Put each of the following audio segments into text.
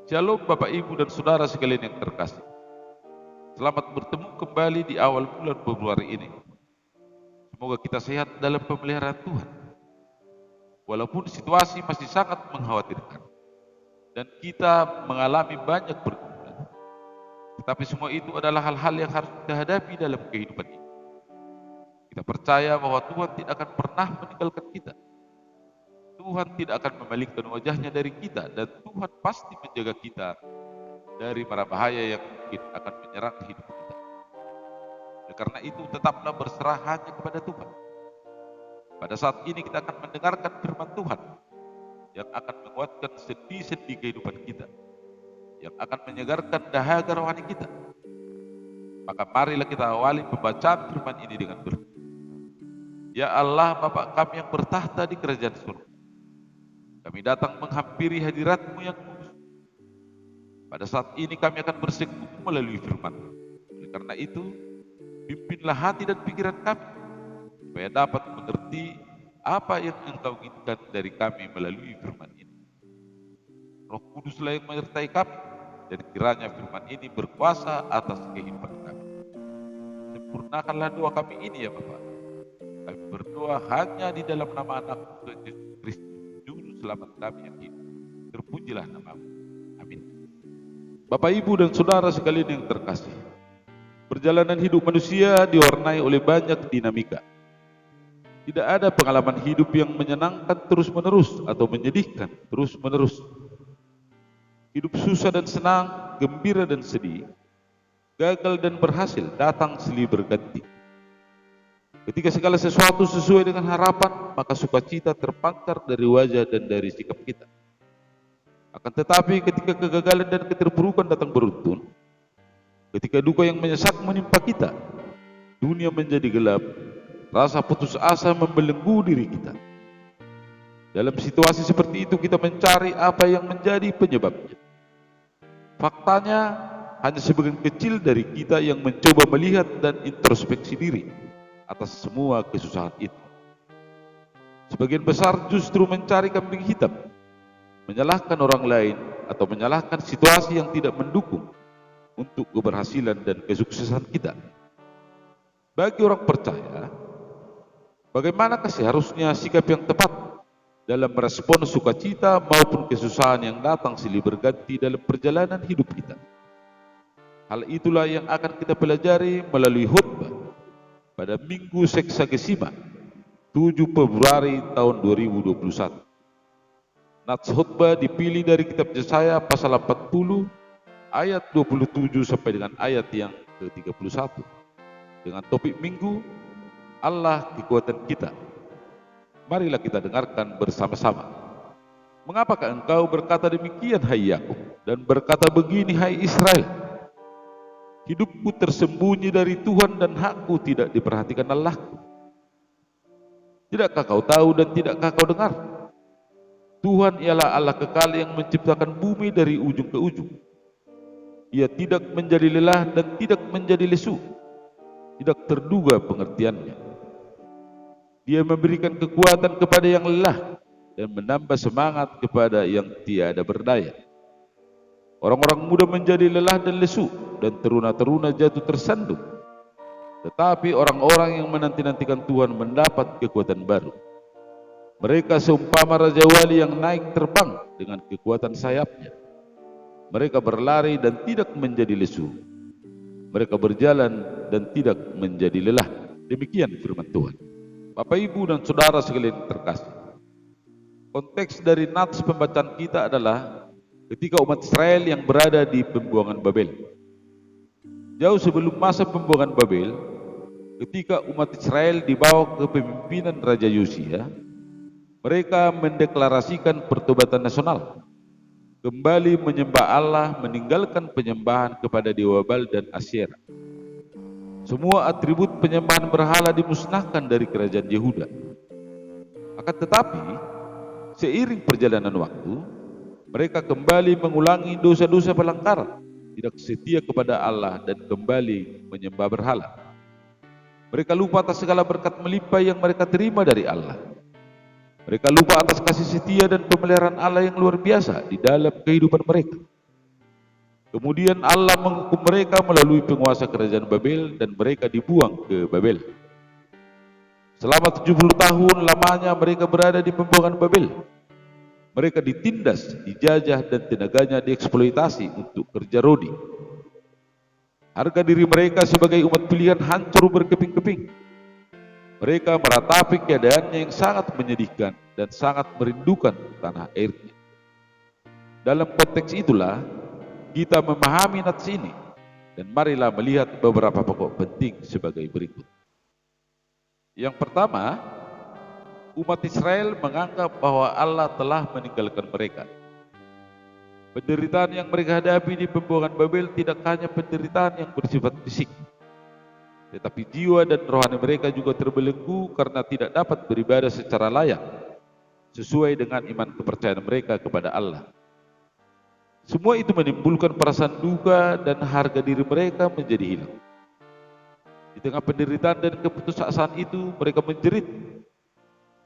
Shalom Bapak Ibu dan Saudara sekalian yang terkasih. Selamat bertemu kembali di awal bulan Februari ini. Semoga kita sehat dalam pemeliharaan Tuhan. Walaupun situasi masih sangat mengkhawatirkan dan kita mengalami banyak pergumulan, tetapi semua itu adalah hal-hal yang harus kita hadapi dalam kehidupan ini. Kita percaya bahwa Tuhan tidak akan pernah meninggalkan kita. Tuhan tidak akan memalingkan wajahnya dari kita, dan Tuhan pasti menjaga kita dari mara bahaya yang mungkin akan menyerang hidup kita. Oleh karena itu, tetaplah berserah hanya kepada Tuhan. Pada saat ini kita akan mendengarkan firman Tuhan yang akan menguatkan sendi-sendi kehidupan kita, yang akan menyegarkan dahaga rohani kita. Maka marilah kita awali pembacaan firman ini dengan berdoa. Ya Allah, Bapa kami yang bertahta di kerajaan surga, kami datang menghampiri hadirat-Mu yang kudus. Pada saat ini kami akan bersekutu melalui firman. Oleh karena itu, pimpinlah hati dan pikiran kami, supaya dapat mengerti apa yang Engkau inginkan dari kami melalui firman ini. Roh Kuduslah yang menyertai kami, dan kiranya firman ini berkuasa atas kehidupan kami. Sempurnakanlah doa kami ini ya Bapa. Kami berdoa hanya di dalam nama Anak Yesus Kristus, Selamat kami yang hidup. Terpujilah nama-Mu. Amin. Bapak, Ibu, dan Saudara sekalian yang terkasih, perjalanan hidup manusia diwarnai oleh banyak dinamika. Tidak ada pengalaman hidup yang menyenangkan terus-menerus atau menyedihkan terus-menerus. Hidup susah dan senang, gembira dan sedih, gagal dan berhasil datang silih berganti. Ketika segala sesuatu sesuai dengan harapan, maka sukacita terpancar dari wajah dan dari sikap kita. Akan tetapi ketika kegagalan dan keterpurukan datang beruntun, ketika duka yang menyesak menimpa kita, dunia menjadi gelap, rasa putus asa membelenggu diri kita. Dalam situasi seperti itu kita mencari apa yang menjadi penyebabnya. Faktanya hanya sebagian kecil dari kita yang mencoba melihat dan introspeksi diri atas semua kesusahan itu. Sebagian besar justru mencari kambing hitam, menyalahkan orang lain atau menyalahkan situasi yang tidak mendukung untuk keberhasilan dan kesuksesan kita. Bagi orang percaya, bagaimanakah seharusnya sikap yang tepat dalam merespon sukacita maupun kesusahan yang datang silih berganti dalam perjalanan hidup kita? Hal itulah yang akan kita pelajari melalui khutbah pada Minggu Seksagesima 7 Februari tahun 2021. Nats khutbah dipilih dari kitab Yesaya pasal 40 ayat 27 sampai dengan ayat yang ke-31 dengan topik minggu Allah kekuatan kita. Marilah kita dengarkan bersama-sama. Mengapakah engkau berkata demikian hai Yakub, dan berkata begini hai Israel? Hidupku tersembunyi dari Tuhan dan hakku tidak diperhatikan Allahku. Tidakkah kau tahu dan tidakkah kau dengar? Tuhan ialah Allah kekal yang menciptakan bumi dari ujung ke ujung. Ia tidak menjadi lelah dan tidak menjadi lesu, tidak terduga pengertiannya. Dia memberikan kekuatan kepada yang lelah dan menambah semangat kepada yang tiada berdaya. Orang-orang muda menjadi lelah dan lesu, dan teruna-teruna jatuh tersandung. Tetapi orang-orang yang menanti-nantikan Tuhan mendapat kekuatan baru. Mereka seumpama Raja Wali yang naik terbang dengan kekuatan sayapnya. Mereka berlari dan tidak menjadi lesu. Mereka berjalan dan tidak menjadi lelah. Demikian firman Tuhan. Bapak, Ibu, dan Saudara sekalian terkasih, konteks dari nats pembacaan kita adalah ketika umat Israel yang berada di pembuangan Babel. Jauh sebelum masa pembuangan Babel, ketika umat Israel dibawa ke pemimpinan Raja Yosia, mereka mendeklarasikan pertobatan nasional, kembali menyembah Allah, meninggalkan penyembahan kepada dewa Baal dan Asyera. Semua atribut penyembahan berhala dimusnahkan dari kerajaan Yehuda. Akan tetapi, seiring perjalanan waktu, mereka kembali mengulangi dosa-dosa pelanggaran, tidak setia kepada Allah dan kembali menyembah berhala. Mereka lupa atas segala berkat melimpah yang mereka terima dari Allah. Mereka lupa atas kasih setia dan pemeliharaan Allah yang luar biasa di dalam kehidupan mereka. Kemudian Allah menghukum mereka melalui penguasa kerajaan Babel dan mereka dibuang ke Babel. Selama 70 tahun lamanya mereka berada di pembuangan Babel. Mereka ditindas, dijajah dan tenaganya dieksploitasi untuk kerja rodi. Harga diri mereka sebagai umat pilihan hancur berkeping-keping. Mereka meratapi keadaannya yang sangat menyedihkan dan sangat merindukan tanah airnya. Dalam konteks itulah kita memahami nats ini, dan marilah melihat beberapa pokok penting sebagai berikut. Yang pertama, umat Israel menganggap bahwa Allah telah meninggalkan mereka. Penderitaan yang mereka hadapi di pembuangan Babel tidak hanya penderitaan yang bersifat fisik, tetapi jiwa dan rohani mereka juga terbelenggu karena tidak dapat beribadah secara layak sesuai dengan iman kepercayaan mereka kepada Allah. Semua itu menimbulkan perasaan duka dan harga diri mereka menjadi hilang. Di tengah penderitaan dan keputusasaan itu, mereka menjerit,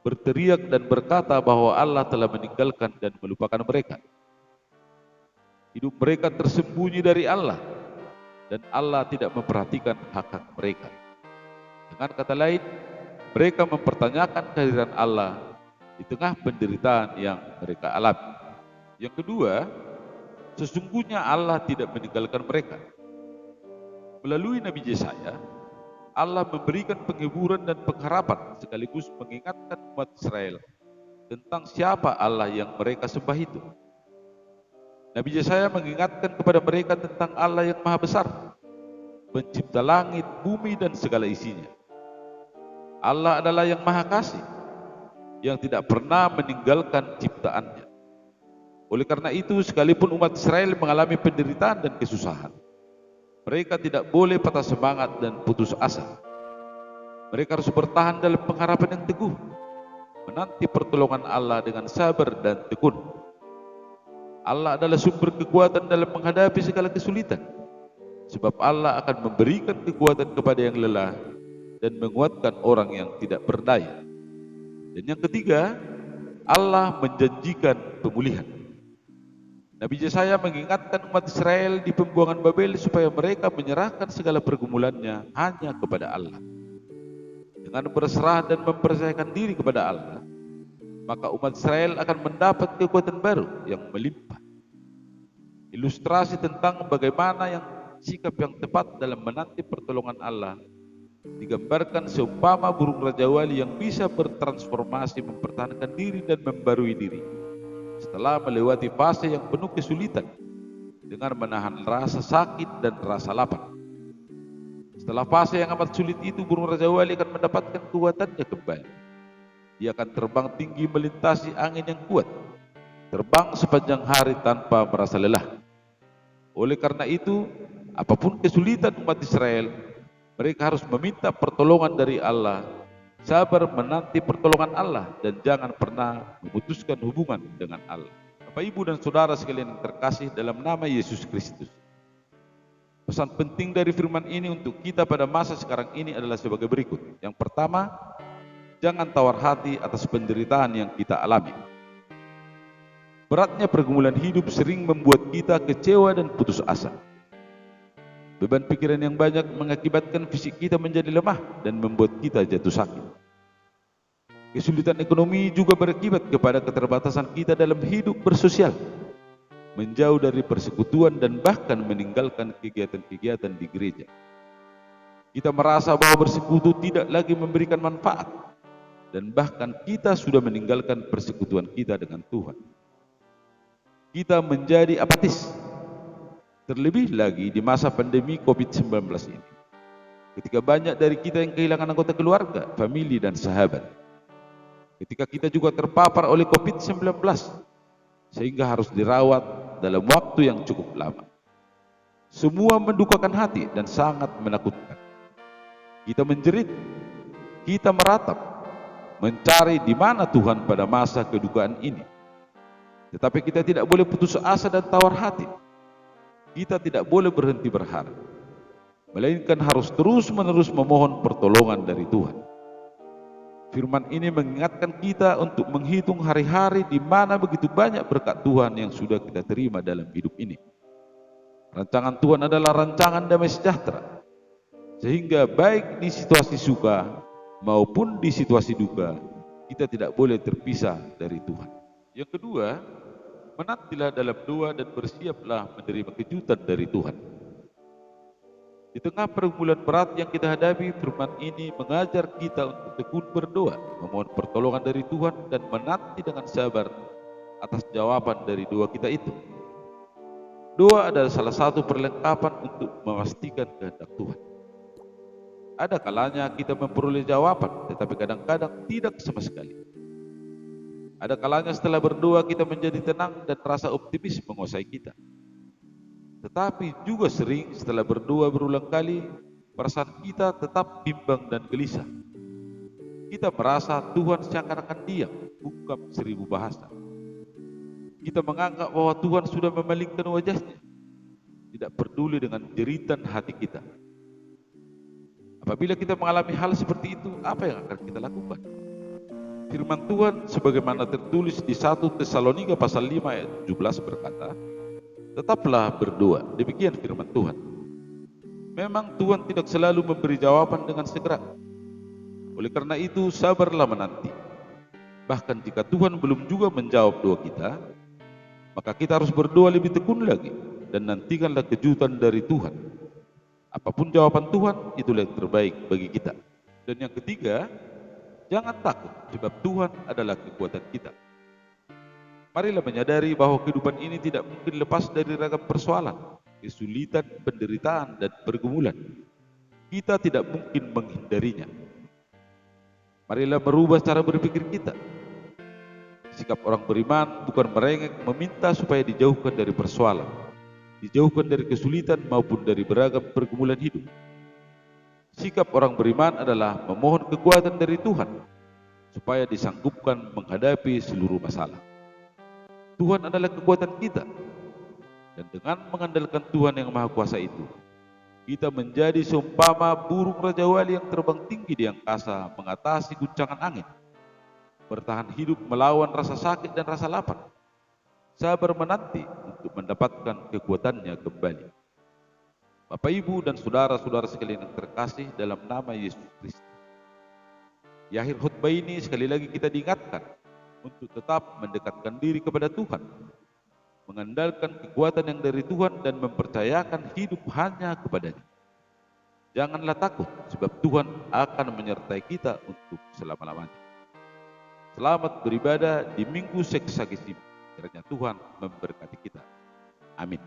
berteriak dan berkata bahwa Allah telah meninggalkan dan melupakan mereka. Hidup mereka tersembunyi dari Allah, dan Allah tidak memperhatikan hak-hak mereka. Dengan kata lain, mereka mempertanyakan kehadiran Allah di tengah penderitaan yang mereka alami. Yang kedua, sesungguhnya Allah tidak meninggalkan mereka. Melalui Nabi Yesaya, Allah memberikan penghiburan dan pengharapan sekaligus mengingatkan umat Israel tentang siapa Allah yang mereka sembah itu. Nabi Yesaya mengingatkan kepada mereka tentang Allah yang Maha Besar, pencipta langit, bumi dan segala isinya. Allah adalah yang Maha Kasih, yang tidak pernah meninggalkan ciptaannya. Oleh karena itu, sekalipun umat Israel mengalami penderitaan dan kesusahan, mereka tidak boleh patah semangat dan putus asa. Mereka harus bertahan dalam pengharapan yang teguh, menanti pertolongan Allah dengan sabar dan tekun. Allah adalah sumber kekuatan dalam menghadapi segala kesulitan, sebab Allah akan memberikan kekuatan kepada yang lelah dan menguatkan orang yang tidak berdaya. Dan yang ketiga, Allah menjanjikan pemulihan. Nabi Yesaya mengingatkan umat Israel di pembuangan Babel supaya mereka menyerahkan segala pergumulannya hanya kepada Allah. Dengan berserah dan mempercayakan diri kepada Allah, maka umat Israel akan mendapat kekuatan baru yang melimpah. Ilustrasi tentang bagaimana sikap yang tepat dalam menanti pertolongan Allah digambarkan seumpama burung rajawali yang bisa bertransformasi, mempertahankan diri dan membarui diri setelah melewati fase yang penuh kesulitan dengan menahan rasa sakit dan rasa lapar. Setelah fase yang amat sulit itu, burung rajawali akan mendapatkan kekuatannya kembali. Dia akan terbang tinggi melintasi angin yang kuat, terbang sepanjang hari tanpa merasa lelah. Oleh karena itu, apapun kesulitan umat Israel, mereka harus meminta pertolongan dari Allah, sabar menanti pertolongan Allah, dan jangan pernah memutuskan hubungan dengan Allah. Bapak, Ibu, dan Saudara sekalian yang terkasih dalam nama Yesus Kristus, pesan penting dari firman ini untuk kita pada masa sekarang ini adalah sebagai berikut. Yang pertama, jangan tawar hati atas penderitaan yang kita alami. Beratnya pergumulan hidup sering membuat kita kecewa dan putus asa. Beban pikiran yang banyak mengakibatkan fisik kita menjadi lemah dan membuat kita jatuh sakit. Kesulitan ekonomi juga berakibat kepada keterbatasan kita dalam hidup bersosial, menjauh dari persekutuan dan bahkan meninggalkan kegiatan-kegiatan di gereja. Kita merasa bahwa bersekutu tidak lagi memberikan manfaat, dan bahkan kita sudah meninggalkan persekutuan kita dengan Tuhan. Kita menjadi apatis. Terlebih lagi di masa pandemi COVID-19 ini, ketika banyak dari kita yang kehilangan anggota keluarga, famili, dan sahabat. Ketika kita juga terpapar oleh COVID-19, sehingga harus dirawat dalam waktu yang cukup lama. Semua mendukakan hati dan sangat menakutkan. Kita menjerit, kita meratap, mencari di mana Tuhan pada masa kedukaan ini. Tetapi kita tidak boleh putus asa dan tawar hati. Kita tidak boleh berhenti berharap, melainkan harus terus-menerus memohon pertolongan dari Tuhan. Firman ini mengingatkan kita untuk menghitung hari-hari di mana begitu banyak berkat Tuhan yang sudah kita terima dalam hidup ini. Rancangan Tuhan adalah rancangan damai sejahtera. Sehingga baik di situasi suka maupun di situasi duka, kita tidak boleh terpisah dari Tuhan. Yang kedua, menantilah dalam doa dan bersiaplah menerima kejutan dari Tuhan. Di tengah pergumulan berat yang kita hadapi, firman ini mengajar kita untuk tekun berdoa, memohon pertolongan dari Tuhan dan menanti dengan sabar atas jawaban dari doa kita itu. Doa adalah salah satu perlengkapan untuk memastikan kehendak Tuhan. Ada kalanya kita memperoleh jawaban, tetapi kadang-kadang tidak sama sekali. Ada kalanya setelah berdoa kita menjadi tenang dan rasa optimis menguasai kita. Tetapi juga sering setelah berdoa berulang kali, perasaan kita tetap bimbang dan gelisah. Kita merasa Tuhan seakan-akan diam, ungkap 1000 bahasa. Kita menganggap bahwa Tuhan sudah memalingkan wajahnya, tidak peduli dengan jeritan hati kita. Apabila kita mengalami hal seperti itu, apa yang akan kita lakukan? Firman Tuhan sebagaimana tertulis di 1 Tesalonika pasal 5 ayat 17 berkata, tetaplah berdoa. Demikian firman Tuhan. Memang Tuhan tidak selalu memberi jawaban dengan segera. Oleh karena itu, sabarlah menanti. Bahkan jika Tuhan belum juga menjawab doa kita, maka kita harus berdoa lebih tekun lagi dan nantikanlah kejutan dari Tuhan. Apapun jawaban Tuhan, itulah yang terbaik bagi kita. Dan yang ketiga, jangan takut sebab Tuhan adalah kekuatan kita. Marilah menyadari bahwa kehidupan ini tidak mungkin lepas dari ragam persoalan, kesulitan, penderitaan, dan pergumulan. Kita tidak mungkin menghindarinya. Marilah merubah cara berpikir kita. Sikap orang beriman bukan merengek meminta supaya dijauhkan dari persoalan, dijauhkan dari kesulitan maupun dari beragam pergumulan hidup. Sikap orang beriman adalah memohon kekuatan dari Tuhan supaya disanggupkan menghadapi seluruh masalah. Tuhan adalah kekuatan kita, dan dengan mengandalkan Tuhan yang Maha Kuasa itu, kita menjadi seumpama burung Raja Wali yang terbang tinggi di angkasa mengatasi guncangan angin, bertahan hidup melawan rasa sakit dan rasa lapar, sabar menanti untuk mendapatkan kekuatannya kembali. Bapak, Ibu, dan saudara-saudara sekalian yang terkasih dalam nama Yesus Kristus, di akhir khutbah ini sekali lagi kita diingatkan untuk tetap mendekatkan diri kepada Tuhan, mengandalkan kekuatan yang dari Tuhan dan mempercayakan hidup hanya kepadanya. Janganlah takut sebab Tuhan akan menyertai kita untuk selama-lamanya. Selamat beribadah di Minggu Seksagisim. Kiranya Tuhan memberkati kita. Amin.